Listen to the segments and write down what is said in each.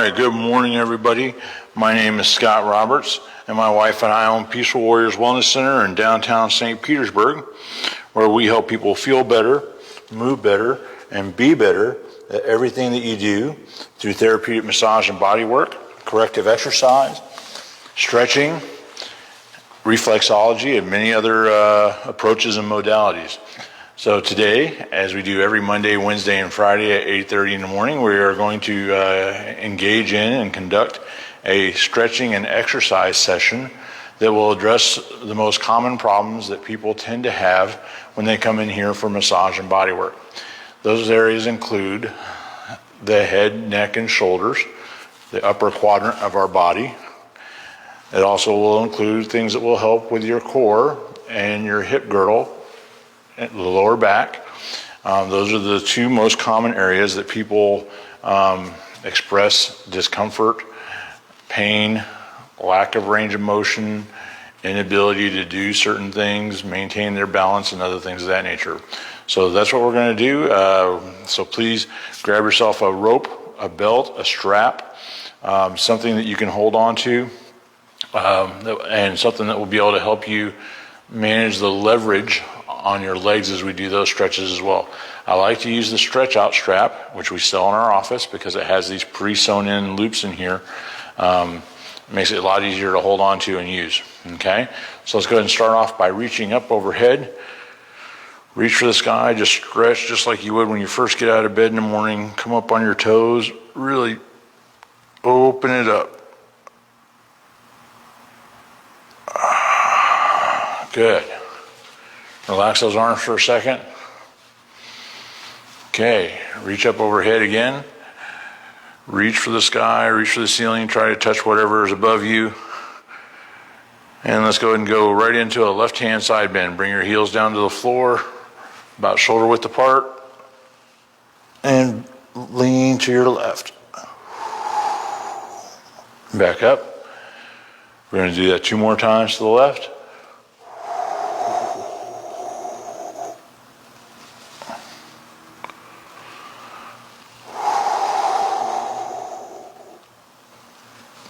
right, good morning everybody. My name is Scott Roberts, and my wife and I own Peaceful Warriors Wellness Center in downtown St. Petersburg, where we help people feel better, move better, and be better at everything that you do through therapeutic massage and body work, corrective exercise, stretching, reflexology, and many other approaches and modalities. So today, as we do every Monday, Wednesday, and Friday at 8:30 in the morning, we are going to engage in and conduct a stretching and exercise session that will address the most common problems that people tend to have when they come in here for massage and body work. Those areas include the head, neck, and shoulders, the upper quadrant of our body. It also will include things that will help with your core and your hip girdle, the lower back. Those are the two most common areas that people express discomfort, pain, lack of range of motion, inability to do certain things, maintain their balance, and other things of that nature. So that's what we're going to do. So please grab yourself a rope, a belt, a strap, something that you can hold on to, and something that will be able to help you manage the leverage on your legs as we do those stretches as well. I like to use the stretch out strap, which we sell in our office because it has these pre-sewn in loops in here. It makes it a lot easier to hold on to and use. Okay, so let's go ahead and start off by reaching up overhead. Reach for the sky, just stretch just like you would when you first get out of bed in the morning. Come up on your toes, really open it up. Good. Relax those arms for a second. Okay, reach up overhead again. Reach for the sky, reach for the ceiling, try to touch whatever is above you. And let's go ahead and go right into a left-hand side bend. Bring your heels down to the floor, about shoulder width apart, and lean to your left. Back up. We're going to do that 2 more times to the left.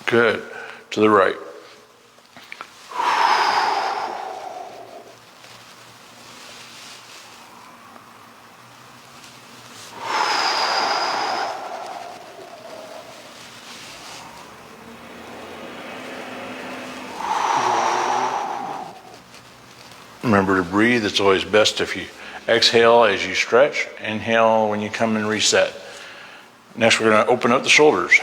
Good. To the right. Remember to breathe. It's always best if you exhale as you stretch, inhale when you come and reset. Next, we're going to open up the shoulders.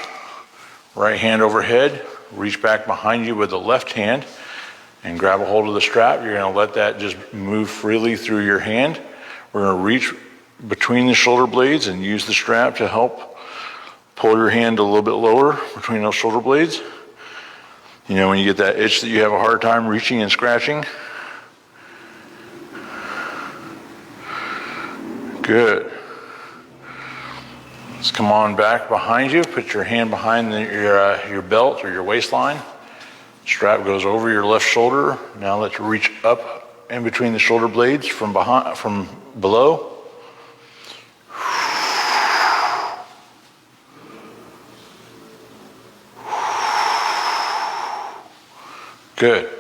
Right hand overhead, reach back behind you with the left hand and grab a hold of the strap. You're going to let that just move freely through your hand. We're going to reach between the shoulder blades and use the strap to help pull your hand a little bit lower between those shoulder blades. You know, when you get that itch that you have a hard time reaching and scratching. Good. Let's come on back behind you. Put your hand behind your belt or your waistline. Strap goes over your left shoulder. Now let's reach up in between the shoulder blades from below. Good.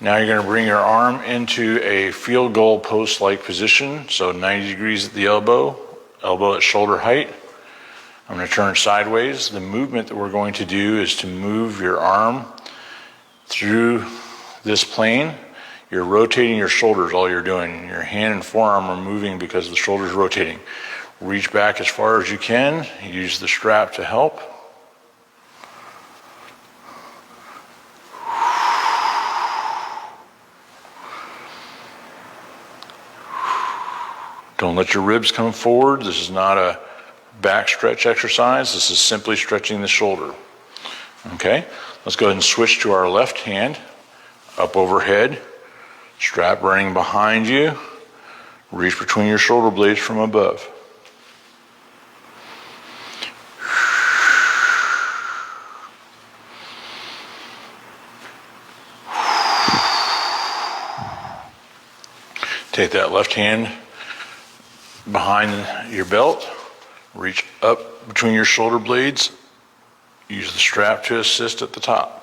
Now you're going to bring your arm into a field goal post-like position. So 90 degrees at the elbow at shoulder height. I'm going to turn sideways. The movement that we're going to do is to move your arm through this plane. You're rotating your shoulders, all you're doing. Your hand and forearm are moving because the shoulder's rotating. Reach back as far as you can. Use the strap to help. Don't let your ribs come forward. This is not a back stretch exercise. This is simply stretching the shoulder. Okay, let's go ahead and switch to our left hand. Up overhead, strap running behind you. Reach between your shoulder blades from above. Take that left hand behind your belt, reach up between your shoulder blades Use the strap to assist at the top.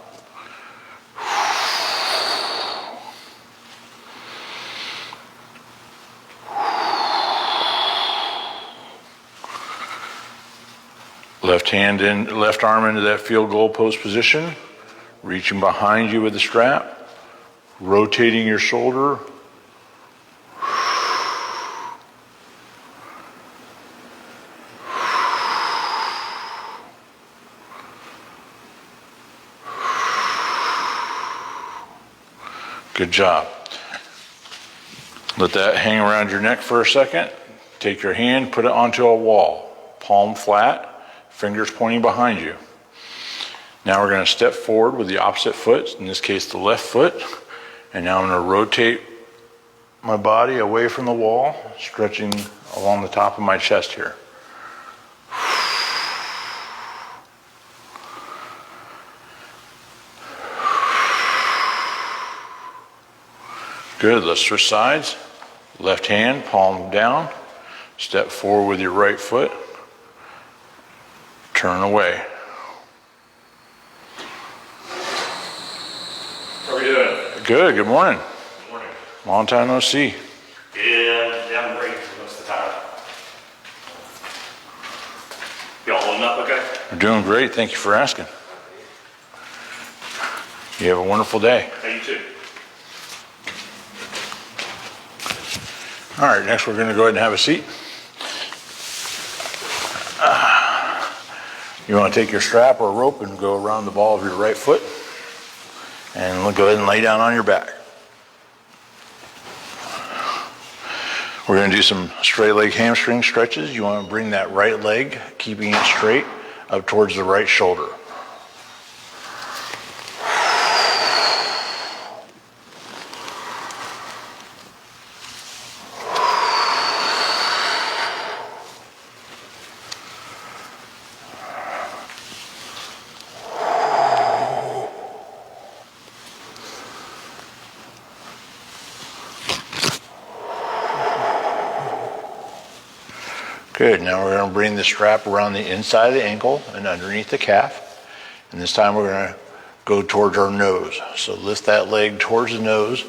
Left arm into that field goal post position, reaching behind you with the strap, rotating your shoulder. Good job. Let that hang around your neck for a second. Take your hand, put it onto a wall, palm flat, fingers pointing behind you. Now we're going to step forward with the opposite foot, in this case the left foot, and now I'm going to rotate my body away from the wall, stretching along the top of my chest here. Good, let's switch sides. Left hand, palm down, step forward with your right foot, turn away. How are you doing? Good, good morning. Good morning. Long time no see. Yeah, I'm great most of the time. Y'all holding up okay? We're doing great, thank you for asking. You have a wonderful day. Hey, you too. All right, next we're going to go ahead and have a seat. You want to take your strap or rope and go around the ball of your right foot, and we'll go ahead and lay down on your back. We're going to do some straight leg hamstring stretches. You want to bring that right leg, keeping it straight, up towards the right shoulder. Good, now we're going to bring the strap around the inside of the ankle and underneath the calf. And this time we're going to go towards our nose. So lift that leg towards the nose.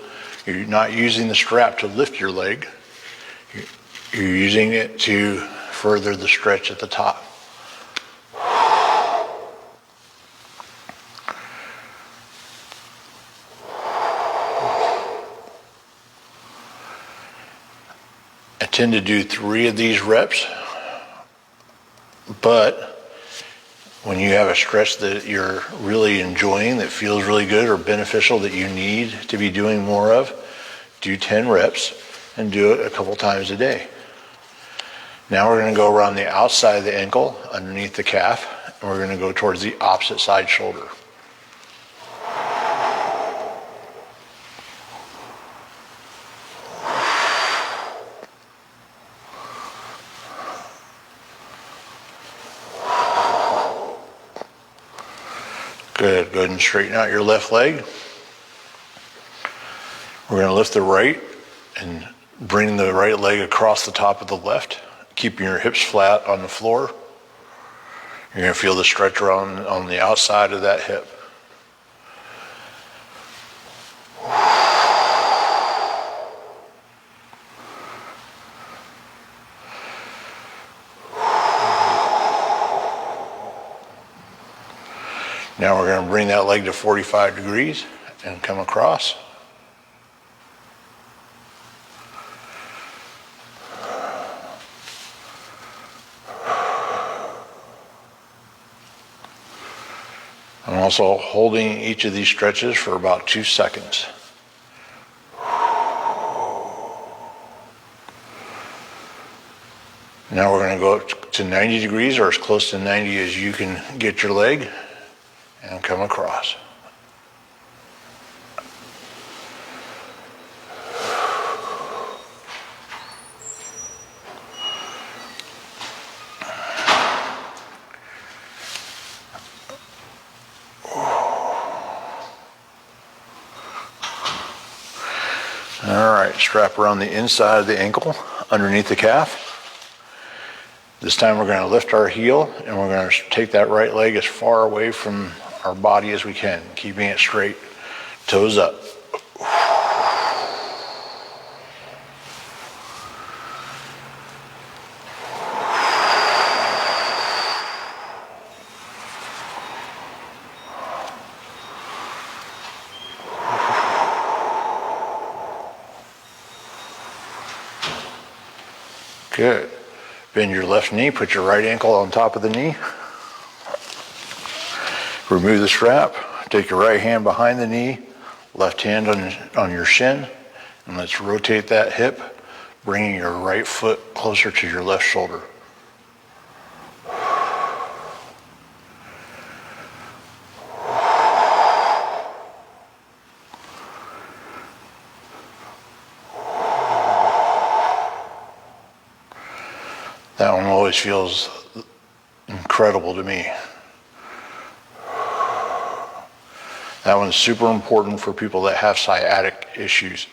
You're not using the strap to lift your leg. You're using it to further the stretch at the top. I tend to do 3 of these reps, but when you have a stretch that you're really enjoying, that feels really good or beneficial, that you need to be doing more of, do 10 reps and do it a couple times a day. Now we're going to go around the outside of the ankle, underneath the calf, and we're going to go towards the opposite side shoulder. Good, go ahead and straighten out your left leg. We're going to lift the right and bring the right leg across the top of the left, keeping your hips flat on the floor. You're going to feel the stretch on the outside of that hip. Now we're going to bring that leg to 45 degrees and come across. I'm also holding each of these stretches for about 2 seconds. Now we're going to go up to 90 degrees, or as close to 90 as you can get your leg, and come across. All right, strap around the inside of the ankle, underneath the calf. This time we're going to lift our heel and we're going to take that right leg as far away from our body as we can, keeping it straight, toes up. Good. Bend your left knee, put your right ankle on top of the knee. Remove the strap, take your right hand behind the knee, left hand on your shin, and let's rotate that hip, bringing your right foot closer to your left shoulder. That one always feels incredible to me. That one's super important for people that have sciatic issues.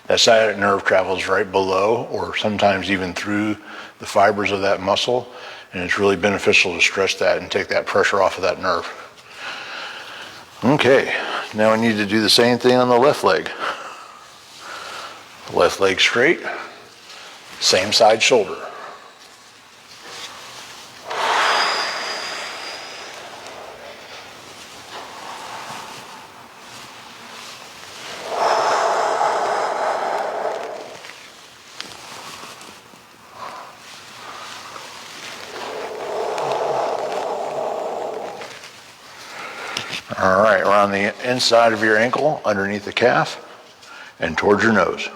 That sciatic nerve travels right below or sometimes even through the fibers of that muscle, and it's really beneficial to stretch that and take that pressure off of that nerve. Okay, now we need to do the same thing on the left leg. Left leg straight, same side shoulder. All right, around the inside of your ankle, underneath the calf, and towards your nose.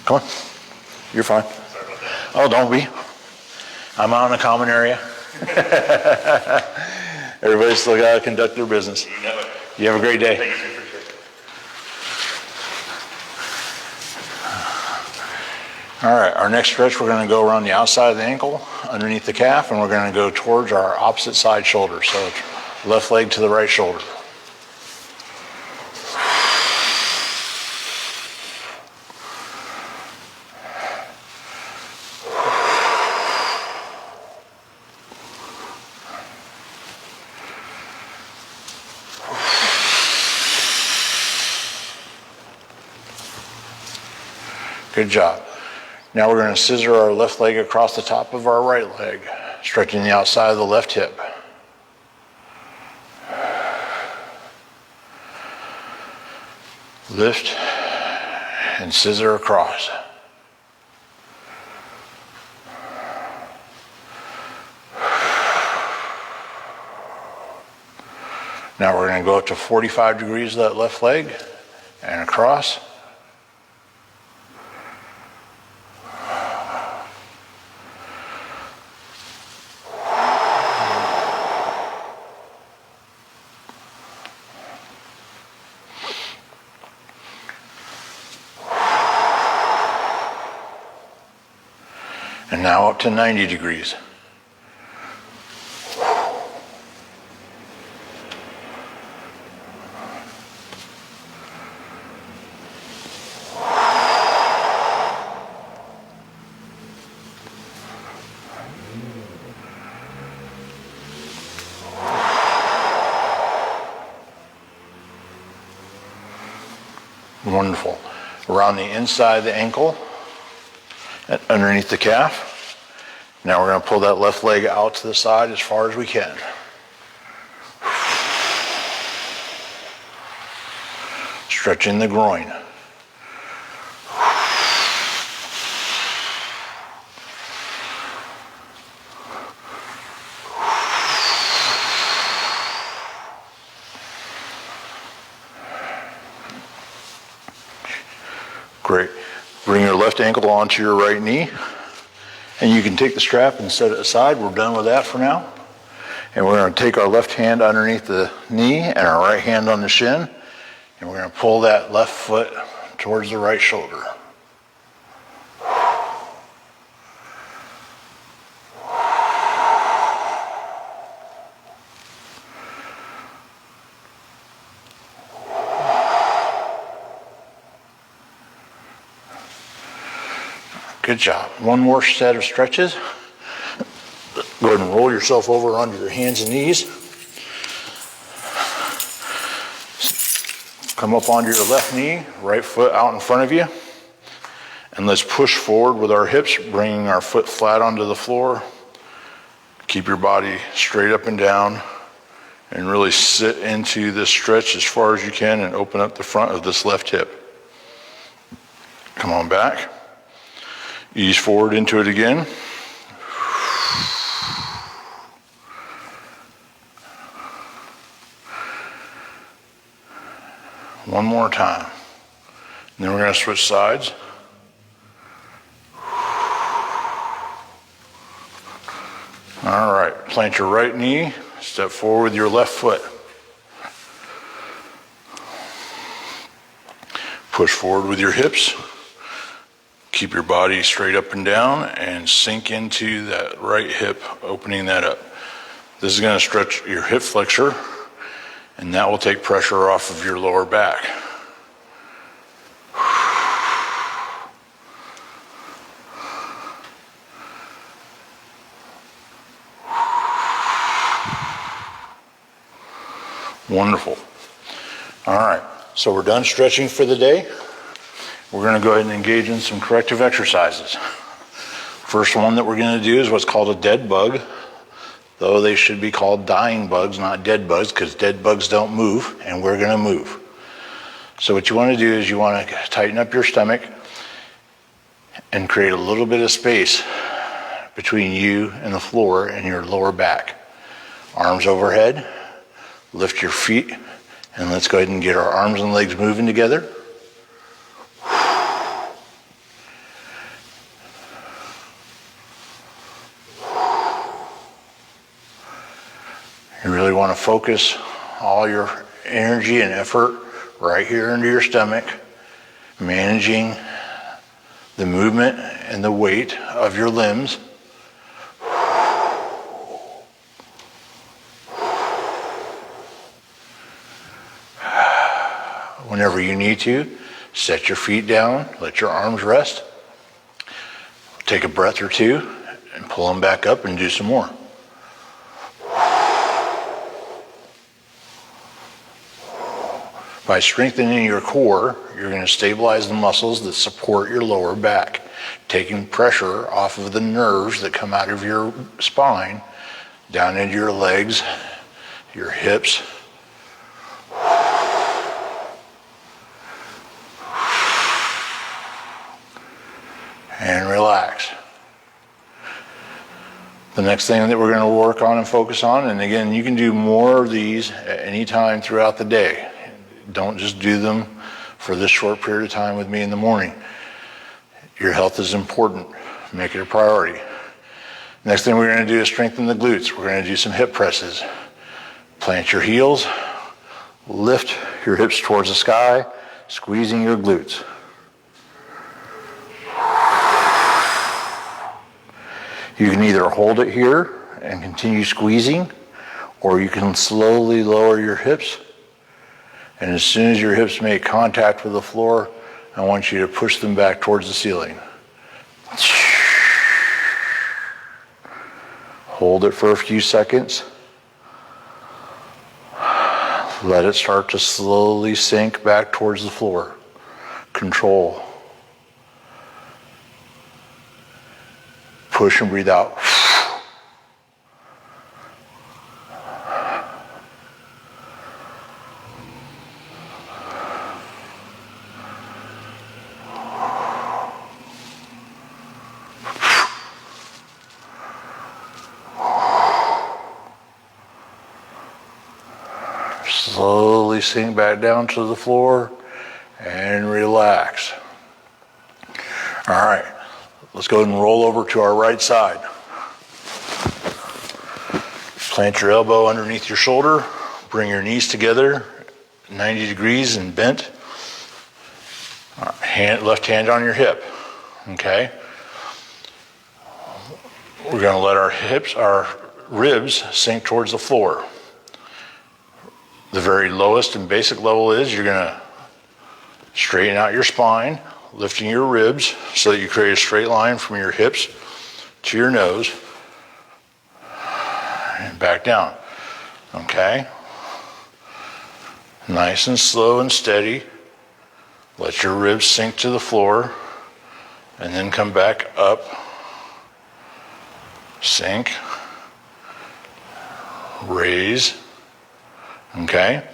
Come on, you're fine. Oh, don't be. I'm out in a common area. Everybody's still got to conduct their business. You have a great day. Thank you, for sure. All right, our next stretch, we're going to go around the outside of the ankle, underneath the calf, and we're going to go towards our opposite side shoulder. So left leg to the right shoulder. Good job. Now we're going to scissor our left leg across the top of our right leg, stretching the outside of the left hip. Lift and scissor across. Now we're going to go up to 45 degrees of that left leg and across. And now up to 90 degrees. Wonderful. Around the inside of the ankle, underneath the calf. Now we're going to pull that left leg out to the side as far as we can. Stretching the groin. Great. Bring your left ankle onto your right knee. And you can take the strap and set it aside. We're done with that for now. And we're going to take our left hand underneath the knee and our right hand on the shin. And we're going to pull that left foot towards the right shoulder. Good job. One more set of stretches. Go ahead and roll yourself over onto your hands and knees. Come up onto your left knee, right foot out in front of you. And let's push forward with our hips, bringing our foot flat onto the floor. Keep your body straight up and down, and really sit into this stretch as far as you can and open up the front of this left hip. Come on back. Ease forward into it again. One more time. And then we're going to switch sides. All right, plant your right knee, step forward with your left foot. Push forward with your hips. Keep your body straight up and down and sink into that right hip, opening that up. This is going to stretch your hip flexor, and that will take pressure off of your lower back. Wonderful. All right, so we're done stretching for the day. We're going to go ahead and engage in some corrective exercises. First one that we're going to do is what's called a dead bug, though they should be called dying bugs, not dead bugs, because dead bugs don't move, and we're going to move. So what you want to do is you want to tighten up your stomach and create a little bit of space between you and the floor and your lower back. Arms overhead, lift your feet, and let's go ahead and get our arms and legs moving together. You really want to focus all your energy and effort right here into your stomach, managing the movement and the weight of your limbs. Whenever you need to, set your feet down, let your arms rest, take a breath or two, and pull them back up and do some more. By strengthening your core, you're going to stabilize the muscles that support your lower back, taking pressure off of the nerves that come out of your spine, down into your legs, your hips. And relax. The next thing that we're going to work on and focus on, and again, you can do more of these at any time throughout the day. Don't just do them for this short period of time with me in the morning. Your health is important. Make it a priority. Next thing we're going to do is strengthen the glutes. We're going to do some hip presses. Plant your heels, lift your hips towards the sky, squeezing your glutes. You can either hold it here and continue squeezing, or you can slowly lower your hips. And as soon as your hips make contact with the floor, I want you to push them back towards the ceiling. Hold it for a few seconds. Let it start to slowly sink back towards the floor. Control. Push and breathe out. Slowly sink back down to the floor and relax. All right, let's go ahead and roll over to our right side. Plant your elbow underneath your shoulder, bring your knees together, 90 degrees and bent. Left hand on your hip, okay? We're gonna let our ribs sink towards the floor. The very lowest and basic level is you're going to straighten out your spine, lifting your ribs so that you create a straight line from your hips to your nose and back down. Okay? Nice and slow and steady. Let your ribs sink to the floor and then come back up. Sink. Raise. Okay?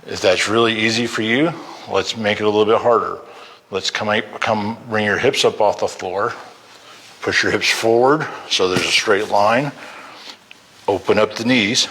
If that's really easy for you, let's make it a little bit harder. Let's come bring your hips up off the floor. Push your hips forward so there's a straight line. Open up the knees.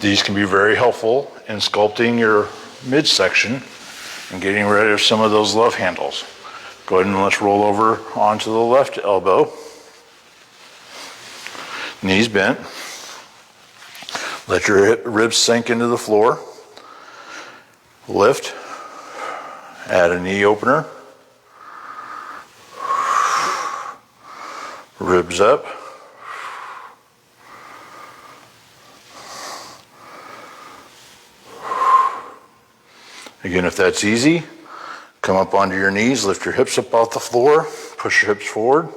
These can be very helpful in sculpting your midsection and getting rid of some of those love handles. Go ahead and let's roll over onto the left elbow. Knees bent. Let your ribs sink into the floor. Lift. Add a knee opener. Ribs up. Again, if that's easy, come up onto your knees, lift your hips up off the floor, push your hips forward.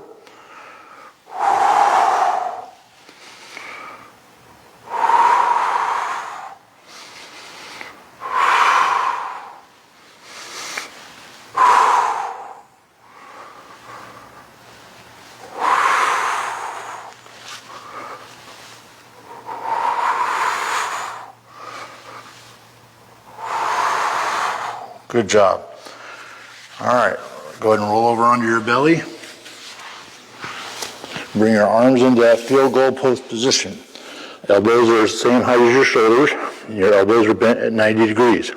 Good job. All right, go ahead and roll over onto your belly. Bring your arms into that field goal post position. Elbows are the same height as your shoulders. And your elbows are bent at 90 degrees.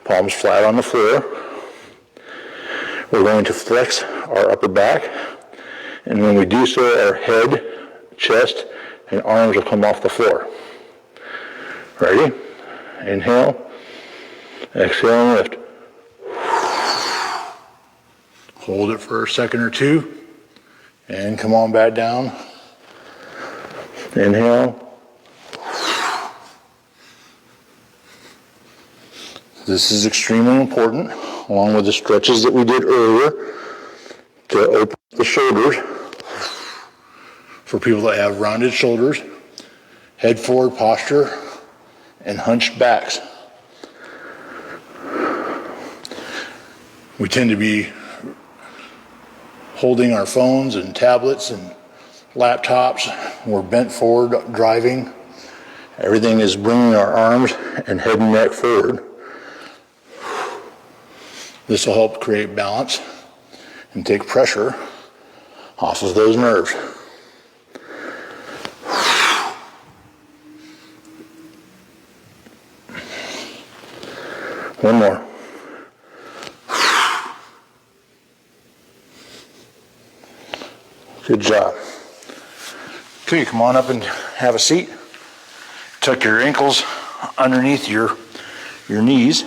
Palms flat on the floor. We're going to flex our upper back. And when we do so, our head, chest, and arms will come off the floor. Ready? Inhale. Exhale and lift. Hold it for a second or two, and come on back down. Inhale. This is extremely important, along with the stretches that we did earlier, to open the shoulders. For people that have rounded shoulders, head forward posture, and hunched backs. We tend to be holding our phones and tablets and laptops. We're bent forward driving. Everything is bringing our arms and head and neck forward. This will help create balance and take pressure off of those nerves. One more. Good job. Okay, come on up and have a seat. Tuck your ankles underneath your knees.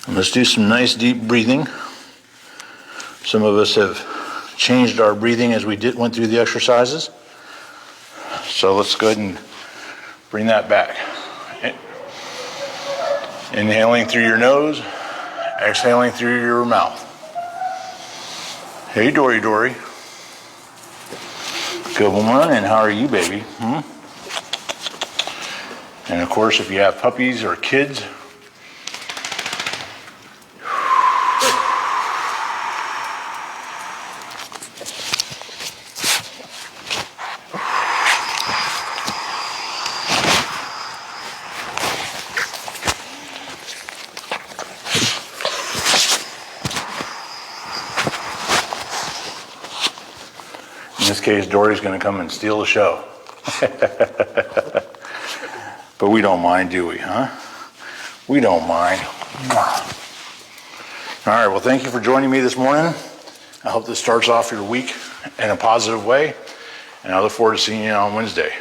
And let's do some nice deep breathing. Some of us have changed our breathing as we went through the exercises. So let's go ahead and bring that back. Inhaling through your nose, exhaling through your mouth. Hey, Dory. Good woman, and how are you, baby? And of course, if you have puppies or kids, in this case, Dory's going to come and steal the show. But we don't mind, do we, huh? We don't mind. All right, well, thank you for joining me this morning. I hope this starts off your week in a positive way, and I look forward to seeing you on Wednesday.